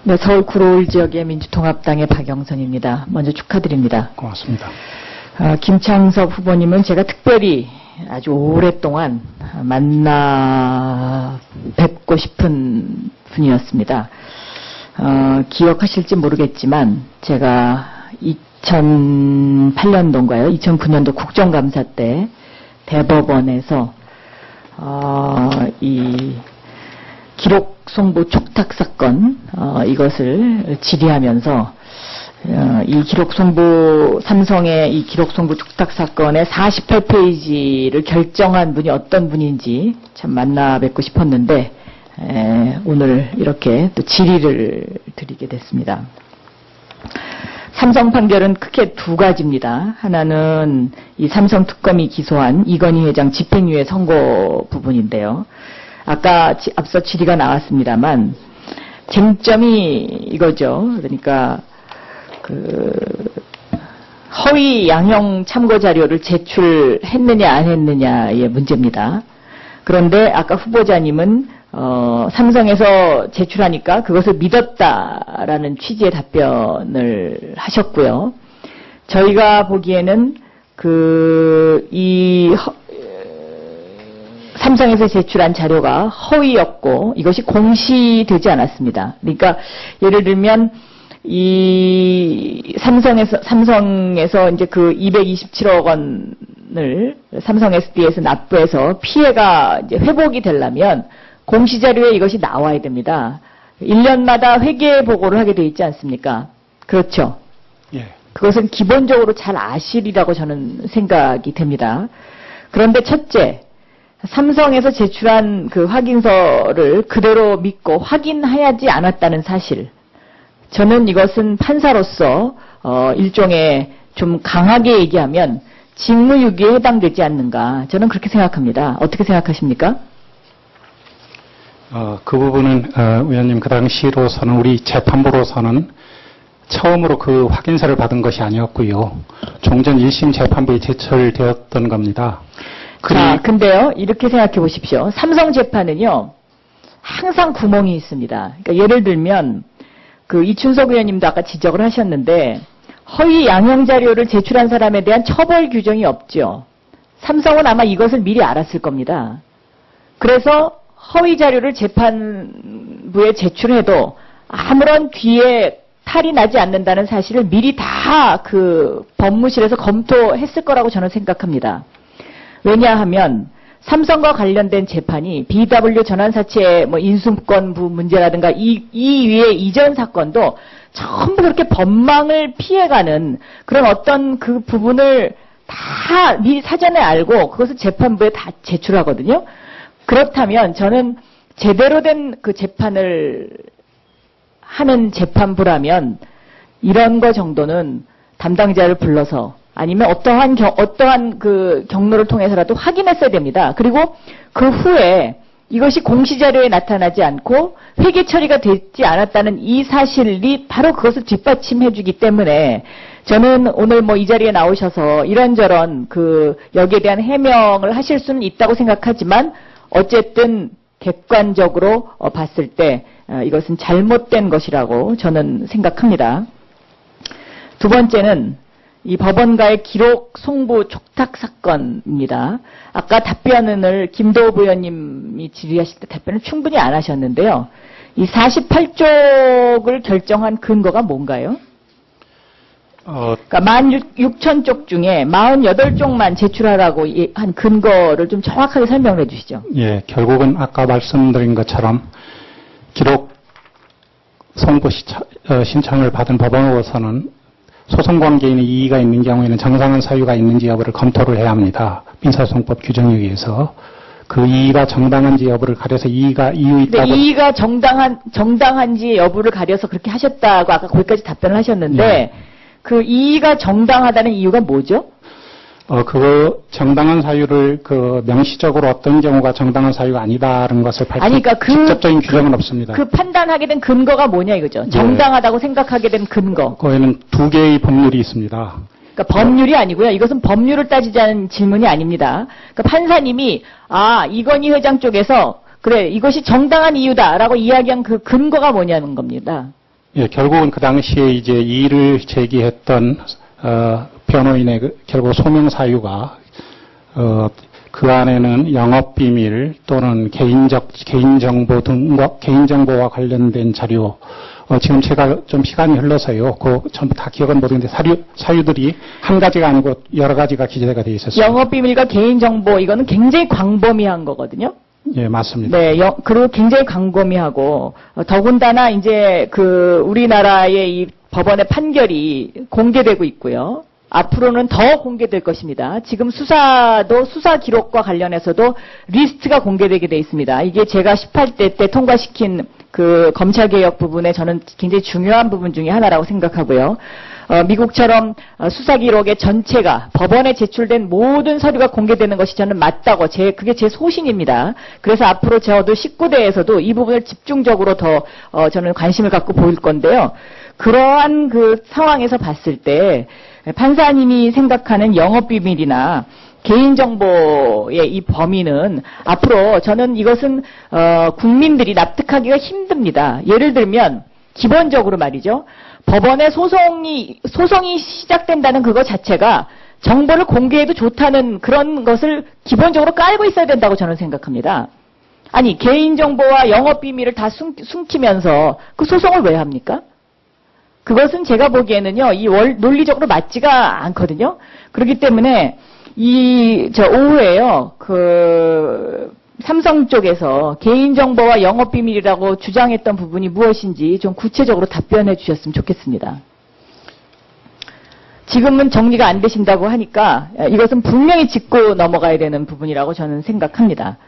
네, 서울 구로울 지역의 민주통합당의 박영선입니다. 먼저 축하드립니다. 고맙습니다. 김창섭 후보님은 제가 특별히 아주 오랫동안 만나 뵙고 싶은 분이었습니다. 기억하실지 모르겠지만 제가 2008년도인가요? 2009년도 국정감사 때 대법원에서 이 기록 송부 촉탁 사건 이것을 질의하면서 이 기록 송부 삼성의 이 기록 송부 촉탁 사건의 48페이지를 결정한 분이 어떤 분인지 참 만나 뵙고 싶었는데 오늘 이렇게 또 질의를 드리게 됐습니다. 삼성 판결은 크게 두 가지입니다. 하나는 이 삼성 특검이 기소한 이건희 회장 집행유예 선고 부분인데요. 아까 앞서 질의가 나왔습니다만 쟁점이 이거죠. 그러니까 허위 양형 참고 자료를 제출했느냐 안 했느냐의 문제입니다. 그런데 아까 후보자님은 삼성에서 제출하니까 그것을 믿었다라는 취지의 답변을 하셨고요. 저희가 보기에는 삼성에서 제출한 자료가 허위였고 이것이 공시되지 않았습니다. 그러니까 예를 들면 이 삼성에서 이제 그 227억 원을 삼성 SD에서 납부해서 피해가 이제 회복이 되려면 공시자료에 이것이 나와야 됩니다. 1년마다 회계 보고를 하게 돼 있지 않습니까? 그렇죠? 예. 그것은 기본적으로 잘 아시리라고 저는 생각이 됩니다. 그런데 첫째, 삼성에서 제출한 그 확인서를 그대로 믿고 확인하지 않았다는 사실. 저는 이것은 판사로서 일종의 좀 강하게 얘기하면 직무유기에 해당되지 않는가. 저는 그렇게 생각합니다. 어떻게 생각하십니까? 그 부분은 의원님 그 당시로서는 우리 재판부로서는 처음으로 그 확인서를 받은 것이 아니었고요. 종전 1심 재판부에 제출되었던 겁니다. 자, 근데요, 이렇게 생각해 보십시오. 삼성 재판은요, 항상 구멍이 있습니다. 그러니까 예를 들면, 이춘석 의원님도 아까 지적을 하셨는데, 허위 양형 자료를 제출한 사람에 대한 처벌 규정이 없죠. 삼성은 아마 이것을 미리 알았을 겁니다. 그래서 허위 자료를 재판부에 제출해도 아무런 뒤에 탈이 나지 않는다는 사실을 미리 다 법무실에서 검토했을 거라고 저는 생각합니다. 왜냐하면 삼성과 관련된 재판이 BW 전환사채 인수권부 문제라든가 이 위에 이전 사건도 전부 그렇게 법망을 피해가는 그런 어떤 그 부분을 다 미리 사전에 알고 그것을 재판부에 다 제출하거든요. 그렇다면 저는 제대로 된 그 재판을 하는 재판부라면 이런 거 정도는 담당자를 불러서 아니면 어떠한 그 경로를 통해서라도 확인했어야 됩니다. 그리고 그 후에 이것이 공시자료에 나타나지 않고 회계 처리가 되지 않았다는 이 사실이 바로 그것을 뒷받침해주기 때문에 저는 오늘 이 자리에 나오셔서 이런저런 여기에 대한 해명을 하실 수는 있다고 생각하지만 어쨌든 객관적으로 봤을 때 이것은 잘못된 것이라고 저는 생각합니다. 두 번째는 이 법원가의 기록 송부 촉탁 사건입니다. 아까 답변을 김도읍 의원님이 질의하실 때 답변을 충분히 안 하셨는데요. 이 48쪽을 결정한 근거가 뭔가요? 그러니까 16,000쪽 중에 48쪽만 제출하라고 한 근거를 좀 정확하게 설명해 주시죠. 예, 결국은 아까 말씀드린 것처럼 기록 송부 신청을 받은 법원으로서는 소송관계인의 이의가 있는 경우에는 정당한 사유가 있는지 여부를 검토를 해야 합니다. 민사소송법 규정에 의해서. 그 이의가 정당한지 여부를 가려서 이유 있다고. 이의가 정당한지 여부를 가려서 그렇게 하셨다고 아까 거기까지 답변을 하셨는데, 네. 그 이의가 정당하다는 이유가 뭐죠? 정당한 사유를 명시적으로 어떤 경우가 정당한 사유가 아니다라는 것을 밝힌 그러니까 직접적인 규정은 없습니다. 판단하게 된 근거가 뭐냐 이거죠. 네. 정당하다고 생각하게 된 근거. 거기에는 두 개의 법률이 있습니다. 그러니까 법률이 아니고요. 이것은 법률을 따지자는 질문이 아닙니다. 그러니까 판사님이 이건희 회장 쪽에서 그래 이것이 정당한 이유다라고 이야기한 그 근거가 뭐냐는 겁니다. 예, 결국은 그 당시에 이제 이의를 제기했던 변호인의 결국 소명 사유가 그 안에는 영업비밀 또는 개인정보 등과 개인정보와 관련된 자료, 지금 제가 좀 시간이 흘러서요. 전부 다 기억은 못하는데 사유들이 한 가지가 아니고 여러 가지가 기재가 되어 있었어요. 영업비밀과 개인정보, 이거는 굉장히 광범위한 거거든요. 예, 맞습니다. 네, 그리고 굉장히 광범위하고, 더군다나 이제 우리나라의 이 법원의 판결이 공개되고 있고요. 앞으로는 더 공개될 것입니다. 지금 수사 기록과 관련해서도 리스트가 공개되게 돼 있습니다. 이게 제가 18대 때 통과시킨 검찰개혁 부분에 저는 굉장히 중요한 부분 중에 하나라고 생각하고요. 미국처럼 수사 기록의 전체가 법원에 제출된 모든 서류가 공개되는 것이 저는 맞다고, 그게 제 소신입니다. 그래서 앞으로 저도 19대에서도 이 부분을 집중적으로 더 저는 관심을 갖고 보일 건데요. 그러한 상황에서 봤을 때 판사님이 생각하는 영업비밀이나 개인정보의 이 범위는 앞으로 저는 이것은 국민들이 납득하기가 힘듭니다. 예를 들면 기본적으로 말이죠. 법원에 소송이 시작된다는 그거 자체가 정보를 공개해도 좋다는 그런 것을 기본적으로 깔고 있어야 된다고 저는 생각합니다. 아니, 개인정보와 영업비밀을 다 숨기면서 그 소송을 왜 합니까? 그것은 제가 보기에는요, 논리적으로 맞지가 않거든요. 그렇기 때문에 오후에요, 삼성 쪽에서 개인정보와 영업비밀이라고 주장했던 부분이 무엇인지 좀 구체적으로 답변해 주셨으면 좋겠습니다. 지금은 정리가 안 되신다고 하니까 이것은 분명히 짚고 넘어가야 되는 부분이라고 저는 생각합니다.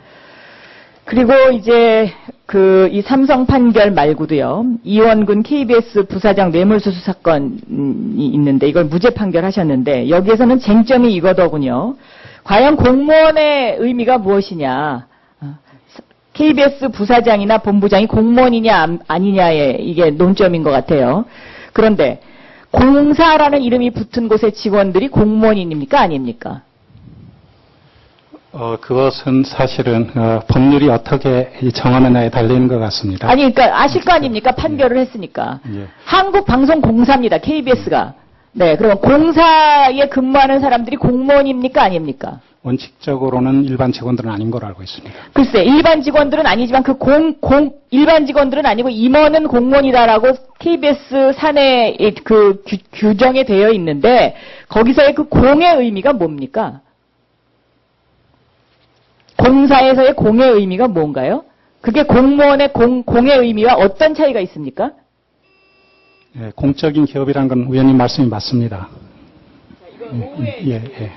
그리고 이제 이 삼성 판결 말고도요, 이원근 KBS 부사장 뇌물수수 사건이 있는데 이걸 무죄 판결하셨는데 여기에서는 쟁점이 이거더군요. 과연 공무원의 의미가 무엇이냐? KBS 부사장이나 본부장이 공무원이냐 아니냐의 이게 논점인 것 같아요. 그런데 공사라는 이름이 붙은 곳의 직원들이 공무원입니까? 아닙니까? 그것은 사실은 법률이 어떻게 정하느냐에 달리는 것 같습니다. 아니, 그러니까 아실 거 아닙니까? 판결을 했으니까. 예. 한국방송공사입니다. KBS가. 네, 그러면 공사에 근무하는 사람들이 공무원입니까? 아닙니까? 원칙적으로는 일반 직원들은 아닌 걸로 알고 있습니다. 글쎄, 일반 직원들은 아니지만 일반 직원들은 아니고 임원은 공무원이다라고 KBS 사내 규정에 되어 있는데 거기서의 공의 의미가 뭡니까? 공사에서의 공의 의미가 뭔가요? 그게 공무원의 공의 의미와 어떤 차이가 있습니까? 예, 공적인 기업이라는 건 의원님 말씀이 맞습니다. 자, 이건 오후에 예.